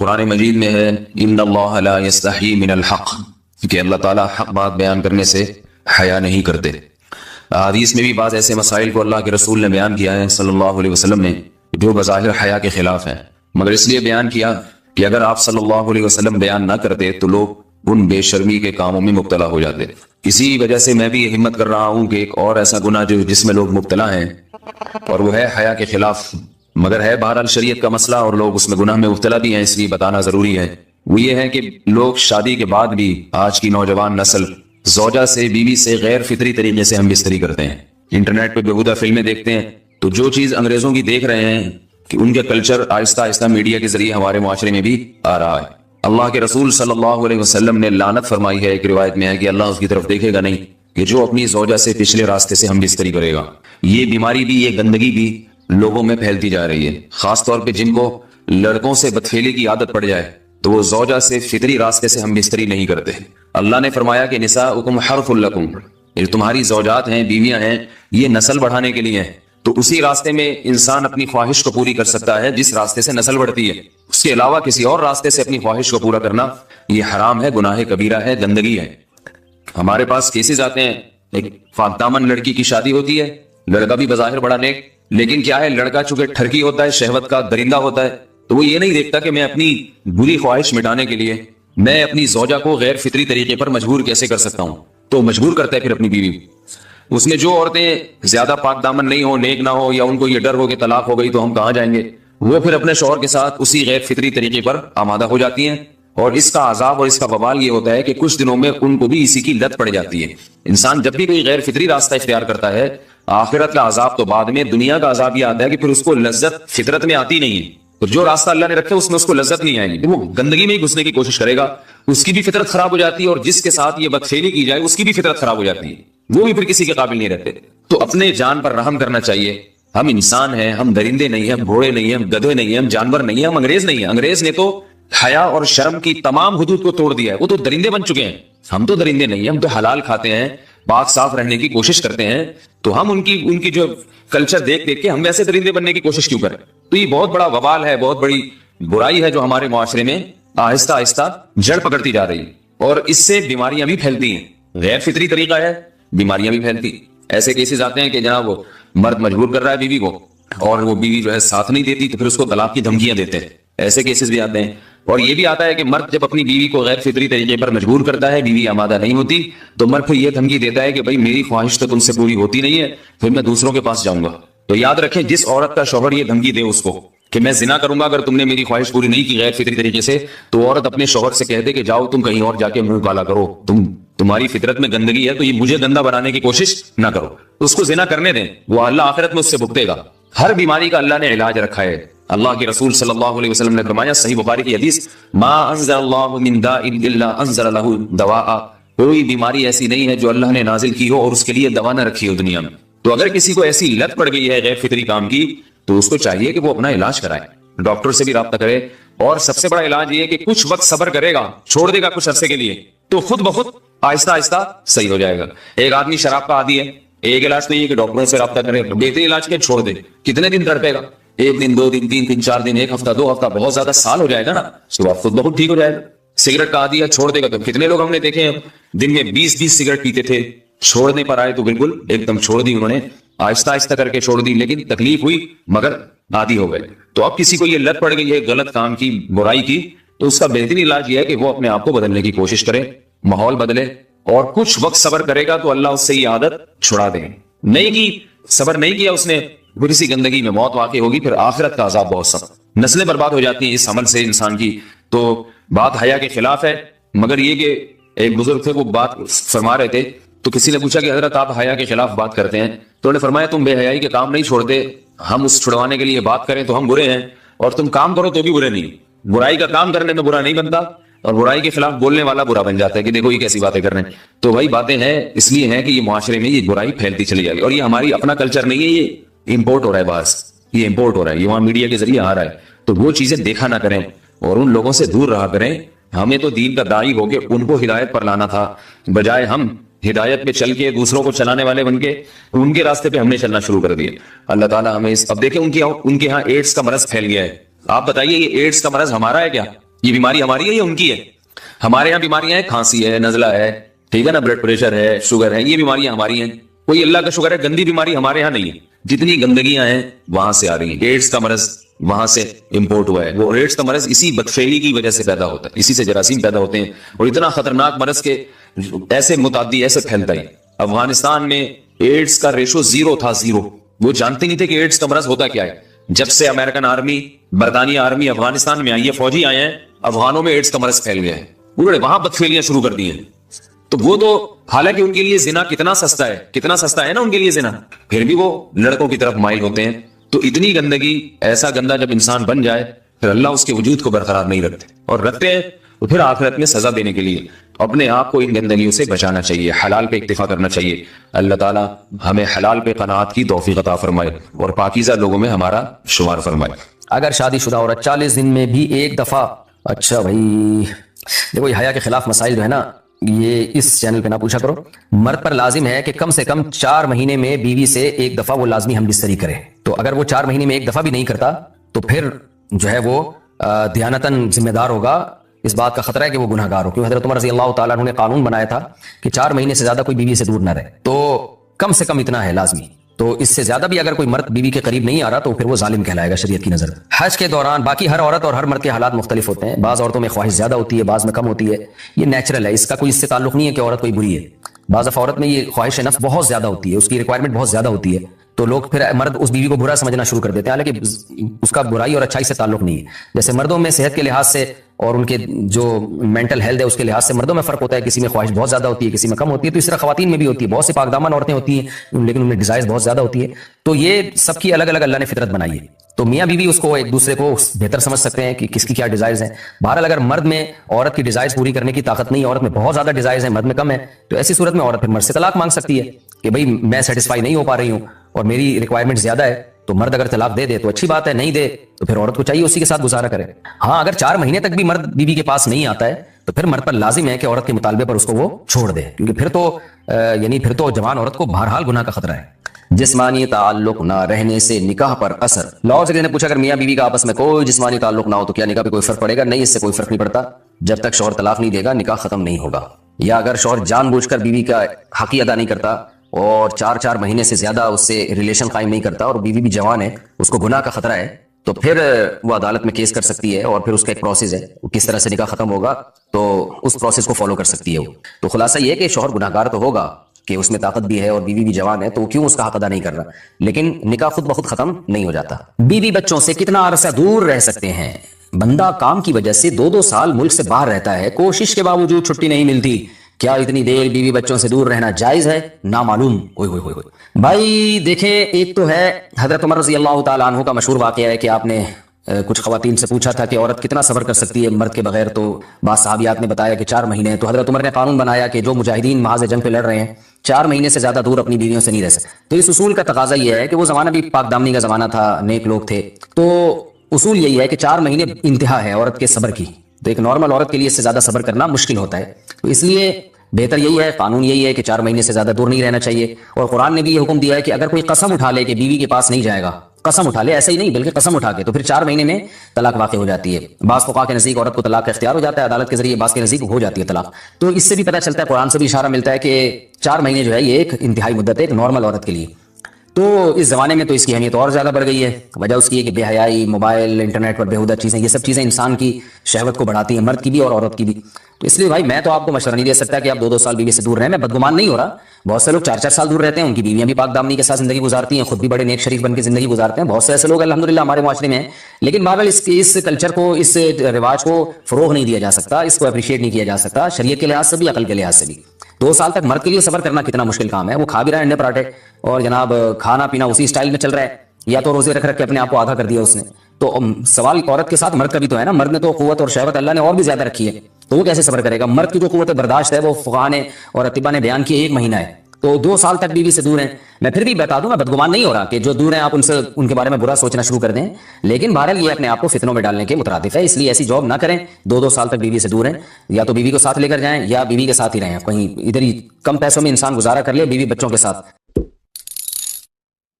قرآن مجید میں ہے ان اللہ لا یستحی من الحق، کہ اللہ تعالیٰ حق بات بیان کرنے سے حیا نہیں کرتے۔ حدیث میں بھی بعض ایسے مسائل کو اللہ کے رسول نے بیان کیا ہے صلی اللہ علیہ وسلم نے جو بظاہر حیا کے خلاف ہیں، مگر اس لیے بیان کیا کہ اگر آپ صلی اللہ علیہ وسلم بیان نہ کرتے تو لوگ ان بے شرمی کے کاموں میں مبتلا ہو جاتے۔ اسی وجہ سے میں بھی یہ ہمت کر رہا ہوں کہ ایک اور ایسا گناہ جس میں لوگ مبتلا ہیں اور وہ ہے حیا کے خلاف، مگر ہے بہرحال شریعت کا مسئلہ اور لوگ اس میں گناہ میں مبتلا بھی ہیں، اس لیے بتانا ضروری ہے۔ وہ یہ ہے کہ لوگ شادی کے بعد بھی آج کی نوجوان نسل زوجہ سے، بیوی سے غیر فطری طریقے سے ہم بستری کرتے ہیں۔ انٹرنیٹ پہ بےہودہ فلمیں دیکھتے ہیں تو جو چیز انگریزوں کی دیکھ رہے ہیں کہ ان کے کلچر آہستہ آہستہ میڈیا کے ذریعے ہمارے معاشرے میں بھی آ رہا ہے۔ اللہ کے رسول صلی اللہ علیہ وسلم نے لعنت فرمائی ہے، ایک روایت میں ہے کہ اللہ اس کی طرف دیکھے گا نہیں کہ جو اپنی زوجہ سے پچھلے راستے سے ہم بستری کرے گا۔ یہ بیماری بھی، یہ گندگی بھی لوگوں میں پھیلتی جا رہی ہے، خاص طور پہ جن کو لڑکوں سے بدفعلی کی عادت پڑ جائے تو وہ زوجہ سے فطری راستے سے ہم بستری نہیں کرتے۔ اللہ نے فرمایا کہ نساؤکم حرث لکم، یہ تمہاری زوجات ہیں، بیویاں ہیں، یہ نسل بڑھانے کے لیے ہیں، تو اسی راستے میں انسان اپنی خواہش کو پوری کر سکتا ہے جس راستے سے نسل بڑھتی ہے۔ اس کے علاوہ کسی اور راستے سے اپنی خواہش کو پورا کرنا یہ حرام ہے، گناہ کبیرہ ہے، گندگی ہے۔ ہمارے پاس کیسز آتے ہیں، ایک پاک دامن لڑکی کی شادی ہوتی ہے، لڑکا بھی بظاہر بڑا نیک، لیکن کیا ہے، لڑکا چونکہ ٹھرکی ہوتا ہے، شہوت کا درندہ ہوتا ہے، تو وہ یہ نہیں دیکھتا کہ میں اپنی بری خواہش مٹانے کے لیے میں اپنی زوجہ کو غیر فطری طریقے پر مجبور کیسے کر سکتا ہوں، تو مجبور کرتا ہے پھر اپنی بیوی۔ اس میں جو عورتیں زیادہ پاک دامن نہیں ہو، نیک نہ ہو، یا ان کو یہ ڈر ہو کہ طلاق ہو گئی تو ہم کہاں جائیں گے، وہ پھر اپنے شوہر کے ساتھ اسی غیر فطری طریقے پر آمادہ ہو جاتی ہیں، اور اس کا عذاب اور اس کا وبال یہ ہوتا ہے کہ کچھ دنوں میں ان کو بھی اسی کی لت پڑ جاتی ہے۔ انسان جب بھی کوئی غیر فطری راستہ اختیار کرتا ہے، آخرت کا عذاب تو بعد میں، دنیا کا عذاب یہ آتا ہے کہ پھر اس کو لذت فطرت میں آتی نہیں ہے، اور جو راستہ اللہ نے رکھا اس میں اس کو لذت نہیں آئے گی، وہ گندگی میں ہی گھسنے کی کوشش کرے گا، اس کی بھی فطرت خراب ہو جاتی ہے، اور جس کے ساتھ یہ بدفعلی کی جائے اس کی بھی فطرت خراب ہو جاتی ہے، وہ بھی پھر کسی کے قابل نہیں رہتے۔ تو اپنے جان پر رحم کرنا چاہیے۔ ہم انسان ہیں، ہم درندے نہیں ہیں، ہم گھوڑے نہیں ہیں، ہم گدھے نہیں ہیں، ہم جانور نہیں ہیں، ہم انگریز نہیں ہیں۔ انگریز نے تو حیا اور شرم کی تمام حدود کو توڑ دیا ہے، وہ تو درندے بن چکے ہیں۔ ہم تو درندے نہیں ہیں، ہم تو حلال کھاتے ہیں، پاک صاف رہنے کی کوشش کرتے ہیں، تو ہم ان کی جو کلچر دیکھ کے ہم ویسے درندے بننے کی کوشش کیوں کریں؟ تو یہ بہت بڑا وبال ہے، بہت بڑی برائی ہے جو ہمارے معاشرے میں آہستہ آہستہ جڑ پکڑتی جا رہی ہے، اور اس سے بیماریاں بھی پھیلتی ہیں۔ غیر فطری طریقہ ہے، بیماریاں بھی پھیلتی۔ ایسے کیسز آتے ہیں کہ جناب وہ مرد مجبور کر رہا ہے بیوی کو، اور وہ بیوی جو ہے ساتھ نہیں دیتی تو پھر اس کو طلاق کی دھمکیاں دیتے ہیں، ایسے کیسز بھی آتے ہیں۔ اور یہ بھی آتا ہے کہ مرد جب اپنی بیوی کو غیر فطری طریقے پر مجبور کرتا ہے، بیوی آمادہ نہیں ہوتی، تو مرد پھر یہ دھمکی دیتا ہے کہ بھائی میری خواہش تو تم سے پوری ہوتی نہیں ہے، پھر میں دوسروں کے پاس جاؤں گا۔ تو یاد رکھیں، جس عورت کا شوہر یہ دھمکی دے اس کو کہ میں زنا کروں گا اگر تم نے میری خواہش پوری نہیں کی غیر فطری طریقے سے، تو عورت اپنے شوہر سے کہہ دے کہ جاؤ تم کہیں اور جا کے منہ کالا کرو، تمہاری فطرت میں گندگی ہے تو یہ مجھے گندا بنانے کی کوشش نہ کرو، اس کو زنا کرنے دیں، وہ اللہ آخرت میں اس سے بھگتے گا۔ ہر بیماری کا اللہ نے علاج رکھا ہے۔ اللہ کے رسول صلی اللہ علیہ وسلم نے فرمایا، صحیح بخاری کی حدیث، ما انزل اللہ من داء الا انزل له دواء، کوئی بیماری ایسی نہیں ہے جو اللہ نے نازل کی ہو اور اس کے لیے دوا نہ رکھی ہو دنیا میں۔ تو اگر کسی کو ایسی لت پڑ گئی ہے غیر فطری کام کی تو اس کو چاہیے کہ وہ اپنا علاج کرائے، ڈاکٹر سے بھی رابطہ کرے، اور سب سے بڑا علاج یہ ہے کہ کچھ وقت صبر کرے گا، چھوڑ دے گا کچھ عرصے کے لیے، تو خود بخود آہستہ آہستہ صحیح ہو جائے گا۔ ایک آدمی شراب کا عادی ہے، ایک علاج تو یہ کہ ڈاکٹروں سے رابطہ کرے، بہترین علاج کے چھوڑ دے، کتنے دن تڑپے گا؟ ایک دن، 2 دن، 3 دن، 4 دن، ایک ہفتہ، 2 ہفتہ، بہت زیادہ سال ہو جائے گا نا، تو خود بخود ٹھیک ہو جائے گا۔ سگریٹ کا عادی ہے، چھوڑ دے گا، تو کتنے لوگ ہم نے دیکھے ہیں دن میں 20 سگریٹ پیتے تھے، چھوڑنے پر آئے تو بالکل ایک دم چھوڑ دی انہوں نے، آہستہ آہستہ کر کے چھوڑ دی، لیکن تکلیف ہوئی مگر عادی ہو گئے۔ تو اب کسی کو یہ لت پڑ گئی ہے غلط کام کی، برائی کی، تو اس کا بہترین علاج یہ ہے کہ وہ اپنے آپ کو بدلنے کی کوشش کرے، ماحول بدلے، اور کچھ وقت صبر کرے گا تو اللہ اس سے یہ عادت چھڑا دے۔ نہیں کی، صبر نہیں کیا اس نے، پھر اسی گندگی میں موت واقع ہوگی، پھر آخرت کا عذاب بہت سخت، نسلیں برباد ہو جاتی ہیں اس عمل سے انسان کی۔ تو بات حیا کے خلاف ہے، مگر یہ کہ ایک بزرگ تھے وہ بات فرما رہے تھے، تو کسی نے پوچھا کہ حضرت آپ حیا کے خلاف بات کرتے ہیں، تو انہوں نے فرمایا تم بے حیائی کے کام نہیں چھوڑتے، ہم اس چھڑوانے کے لیے بات کریں تو ہم برے ہیں، اور تم کام کرو تو بھی برے نہیں۔ برائی کا کام کرنے میں برا نہیں بنتا، اور برائی کے خلاف بولنے والا برا بن جاتا ہے کہ دیکھو یہ کیسی باتیں کر رہے ہیں۔ تو وہی باتیں ہیں، اس لیے ہیں کہ یہ معاشرے میں یہ برائی پھیلتی چلی جائے گی، اور یہ ہماری اپنا کلچر نہیں ہے، یہ امپورٹ ہو رہا ہے باہر سے، یہ امپورٹ ہو رہا ہے، یہ وہاں میڈیا کے ذریعے آ رہا ہے۔ تو وہ چیزیں دیکھا نہ کریں اور ان لوگوں سے دور رہا کریں۔ ہمیں تو دین کا داعی ہو کے ان کو ہدایت پر لانا تھا، بجائے ہم ہدایت پہ چل کے دوسروں کو چلانے والے بن کے ان کے راستے پہ ہم نے چلنا شروع کر دیا۔ اللہ تعالیٰ ہمیں اب دیکھیں ان کے ہاں ایڈز کا مرض پھیل گیا ہے، آپ بتائیے یہ ایڈز کا مرض ہمارا ہے کیا؟ یہ بیماری ہماری ہے یا ان کی ہے؟ ہمارے یہاں بیماریاں ہیں، کھانسی ہے، نزلہ ہے، ٹھیک ہے نا، بلڈ پریشر ہے، شوگر ہے، یہ بیماریاں ہماری ہیں. کوئی اللہ کا شکر ہے گندی بیماری ہمارے یہاں نہیں ہے. جتنی گندگیاں ہیں وہاں سے آ رہی ہیں. ایڈز کا مرض وہاں سے امپورٹ ہوا ہے. وہ ایڈز کا مرض اسی بدفعلی کی وجہ سے پیدا ہوتا ہے، اسی سے جراثیم پیدا ہوتے ہیں، اور اتنا خطرناک مرض کے ایسے متعدی ایسے پھیلتا ہے. افغانستان میں ایڈز کا ریشو 0 تھا، 0. وہ جانتے نہیں تھے کہ ایڈز کا مرض ہوتا کیا ہے. جب سے امریکن آرمی، برطانیہ آرمی افغانستان میں آئی ہے، فوجی آئے ہیں، افغانوں میں ایڈز کا مرض پھیل گیا ہے. انہوں نے وہاں بدفعلیاں شروع کر دی ہیں. تو وہ تو حالانکہ ان کے لیے زنا کتنا سستا ہے، کتنا سستا ہے نا ان کے لیے زنا، پھر بھی وہ لڑکوں کی طرف مائل ہوتے ہیں. تو اتنی گندگی، ایسا گندا جب انسان بن جائے پھر اللہ اس کے وجود کو برقرار نہیں رکھتے، اور رکھتے ہیں تو پھر آخرت میں سزا دینے کے لیے. اپنے آپ کو ان گندگیوں سے بچانا چاہیے، حلال پہ اکتفا کرنا چاہیے. اللہ تعالیٰ ہمیں حلال پہ قناعت کی توفیق عطا فرمائے اور پاکیزہ لوگوں میں ہمارا شمار فرمائے. اگر شادی شدہ عورت 40 دن میں بھی ایک دفعہ، اچھا بھائی دیکھو یہ حیا کے خلاف مسائل جو ہے نا یہ اس چینل پہ نہ پوچھا کرو. مرد پر لازم ہے کہ کم سے کم 4 مہینے میں بیوی سے ایک دفعہ وہ لازمی ہم بستری کرے. تو اگر وہ 4 مہینے میں ایک دفعہ بھی نہیں کرتا تو پھر جو ہے وہ دیانتاً ذمہ دار ہوگا. اس بات کا خطرہ ہے کہ وہ گناہ گار ہو، کیونکہ حضرت عمر رضی اللہ تعالیٰ عنہ نے قانون بنایا تھا کہ 4 مہینے سے زیادہ کوئی بیوی سے دور نہ رہے. تو کم سے کم اتنا ہے لازمی. تو اس سے زیادہ بھی اگر کوئی مرد بیوی کے قریب نہیں آ رہا تو پھر وہ ظالم کہلائے گا شریعت کی نظر. حج کے دوران باقی ہر عورت اور ہر مرد کے حالات مختلف ہوتے ہیں. بعض عورتوں میں خواہش زیادہ ہوتی ہے، بعض میں کم ہوتی ہے. یہ نیچرل ہے، اس کا کوئی اس سے تعلق نہیں ہے کہ عورت کوئی بری ہے. بعض دفعہ عورت میں یہ خواہش نفس بہت زیادہ ہوتی ہے، اس کی ریکوائرمنٹ بہت زیادہ ہوتی ہے، تو لوگ پھر مرد اس بیوی کو برا سمجھنا شروع کر دیتے ہیں، حالانکہ اس کا برائی اور اچھائی سے تعلق نہیں ہے. جیسے مردوں میں صحت کے لحاظ سے اور ان کے جو مینٹل ہیلتھ ہے اس کے لحاظ سے مردوں میں فرق ہوتا ہے، کسی میں خواہش بہت زیادہ ہوتی ہے، کسی میں کم ہوتی ہے. تو اس طرح خواتین میں بھی ہوتی ہے، بہت سی پاک دامن عورتیں ہوتی ہیں لیکن ان میں ڈیزائرز بہت زیادہ ہوتی ہے. تو یہ سب کی الگ الگ اللہ نے فطرت بنائی ہے. تو میاں بیوی اس کو ایک دوسرے کو بہتر سمجھ سکتے ہیں کہ کس کی کیا ڈیزائرز ہیں. بہرحال اگر مرد میں عورت کی ڈیزائرز پوری کرنے کی طاقت نہیں ہے، عورت میں بہت زیادہ ڈیزائرز ہیں، مرد میں کم ہے، تو ایسی صورت میں عورت پھر مرد سے طلاق مانگ سکتی ہے کہ بھائی میں سیٹسفائی نہیں ہو پا رہی ہوں اور میری ریکوائرمنٹ زیادہ ہے. تو مرد اگر طلاق دے دے تو اچھی بات ہے، نہیں دے تو پھر عورت کو چاہیے اسی کے ساتھ گزارا کرے. ہاں اگر 4 مہینے تک بھی مرد بیوی کے پاس نہیں آتا ہے تو پھر مرد پر لازم ہے کہ عورت کے مطالبے پر اس کو وہ چھوڑ دے، کیونکہ پھر تو جوان عورت کو بہرحال گناہ کا خطرہ ہے. جسمانی تعلق نہ رہنے سے نکاح پر اثر. لاہور سے نے پوچھا اگر میاں بیوی کا آپس میں کوئی جسمانی تعلق نہ ہو تو کیا نکاح پہ کوئی فرق پڑے گا؟ نہیں، اس سے کوئی فرق نہیں پڑتا. جب تک شوہر طلاق نہیں دے گا نکاح ختم نہیں ہوگا. یا اگر شوہر جان بوجھ کر بیوی کا حق ادا نہیں کرتا اور 4 مہینے سے زیادہ اس سے ریلیشن قائم نہیں کرتا اور بیوی بھی جوان ہے، اس کو گناہ کا خطرہ ہے، تو پھر وہ عدالت میں کیس کر سکتی ہے اور پھر اس کا ایک پروسیس ہے، کس طرح سے نکاح ختم ہوگا تو اس پروسیس کو فالو کر سکتی ہے وہ. تو خلاصہ یہ ہے کہ شوہر گناہ گار تو ہوگا کہ اس میں طاقت بھی ہے اور بیوی بھی جوان ہے، تو کیوں اس کا حق ادا نہیں کر رہا، لیکن نکاح خود بخود ختم نہیں ہو جاتا. بیوی بچوں سے کتنا عرصہ دور رہ سکتے ہیں؟ بندہ کام کی وجہ سے 2 سال ملک سے باہر رہتا ہے، کوشش کے باوجود چھٹی نہیں ملتی، کیا اتنی دیر بیوی بچوں سے دور رہنا جائز ہے؟ نامعلوم. بھائی دیکھیں، ایک تو ہے حضرت عمر رضی اللہ تعالیٰ عنہ کا مشہور واقعہ ہے کہ آپ نے کچھ خواتین سے پوچھا تھا کہ عورت کتنا صبر کر سکتی ہے مرد کے بغیر، تو بعض صحابیات نے بتایا کہ 4 مہینے. تو حضرت عمر نے قانون بنایا کہ جو مجاہدین محاذ جنگ پہ لڑ رہے ہیں 4 مہینے سے زیادہ دور اپنی بیویوں سے نہیں رہ سکتے. تو اس اصول کا تقاضا یہ ہے کہ وہ زمانہ بھی پاک دامنی کا زمانہ تھا، نیک لوگ تھے، تو اصول یہی ہے کہ 4 مہینے انتہا ہے عورت کے صبر کی. تو ایک نارمل عورت کے لیے اس سے زیادہ صبر کرنا مشکل ہوتا ہے، تو اس لیے بہتر یہی ہے، قانون یہی ہے کہ 4 مہینے سے زیادہ دور نہیں رہنا چاہیے. اور قرآن نے بھی یہ حکم دیا ہے کہ اگر کوئی قسم اٹھا لے کہ بیوی کے پاس نہیں جائے گا، قسم اٹھا لے، ایسا ہی نہیں بلکہ قسم اٹھا کے، تو پھر 4 مہینے میں طلاق واقع ہو جاتی ہے. بعض فقہا کے نزدیک عورت کو طلاق کا اختیار ہو جاتا ہے عدالت کے ذریعے، بعض کے نزدیک ہو جاتی ہے طلاق. تو اس سے بھی پتہ چلتا ہے، قرآن سے بھی اشارہ ملتا ہے کہ 4 مہینے جو ہے یہ ایک انتہائی مدت ہے ایک نارمل عورت کے لیے. تو اس زمانے میں تو اس کی اہمیت اور زیادہ بڑھ گئی ہے. وجہ اس کی ہے کہ بے حیائی، موبائل، انٹرنیٹ پر بےہودہ چیزیں، یہ سب چیزیں انسان کی شہوت کو بڑھاتی ہیں، مرد کی بھی اور عورت کی بھی. تو اس لیے بھائی میں تو آپ کو مشورہ نہیں دے سکتا کہ آپ 2 سال بیوی سے دور رہیں. میں بدگمان نہیں ہو رہا، بہت سے لوگ 4 سال دور رہتے ہیں، ان کی بیویاں بھی پاک دامنی کے ساتھ زندگی گزارتی ہیں، خود بھی بڑے نیک شریف بن کے زندگی گزارتے ہیں. بہت سے ایسے لوگ الحمدللہ ہمارے معاشرے میں ہیں. لیکن بہرحال اس کلچر کو، اس رواج کو فروغ نہیں دیا جا سکتا، اس کو اپریشیٹ نہیں کیا جا سکتا شریعت کے لحاظ سے بھی، عقل کے لحاظ سے بھی. 2 سال تک مرد کے لیے صبر کرنا کتنا مشکل کام ہے. وہ کھا بھی رہا ہے انڈے پراٹھے اور جناب کھانا پینا اسی سٹائل میں چل رہا ہے، یا تو روزے رکھ کے اپنے آپ کو آدھا کر دیا اس نے. تو سوال عورت کے ساتھ مرد کا بھی تو ہے نا، مرد نے تو قوت اور شہوت اللہ نے اور بھی زیادہ رکھی ہے، تو وہ کیسے صبر کرے گا؟ مرد کی جو قوت برداشت ہے وہ فقہا نے اور اطباء نے بیان کی 1 مہینہ ہے. تو 2 سال تک بیوی سے دور ہیں. میں پھر بھی بتا دوں، میں بدگمان نہیں ہو رہا کہ جو دور ہیں آپ ان کے بارے میں برا سوچنا شروع کر دیں، لیکن بہرحال یہ اپنے آپ کو فتنوں میں ڈالنے کے مترادف ہے. اس لیے ایسی جاب نہ کریں. 2 سال تک بیوی سے دور ہیں، یا تو بیوی کو ساتھ لے کر جائیں یا بیوی کے ساتھ ہی رہیں. کہیں ادھر ہی کم پیسوں میں انسان گزارا کر لے بیوی بچوں کے ساتھ.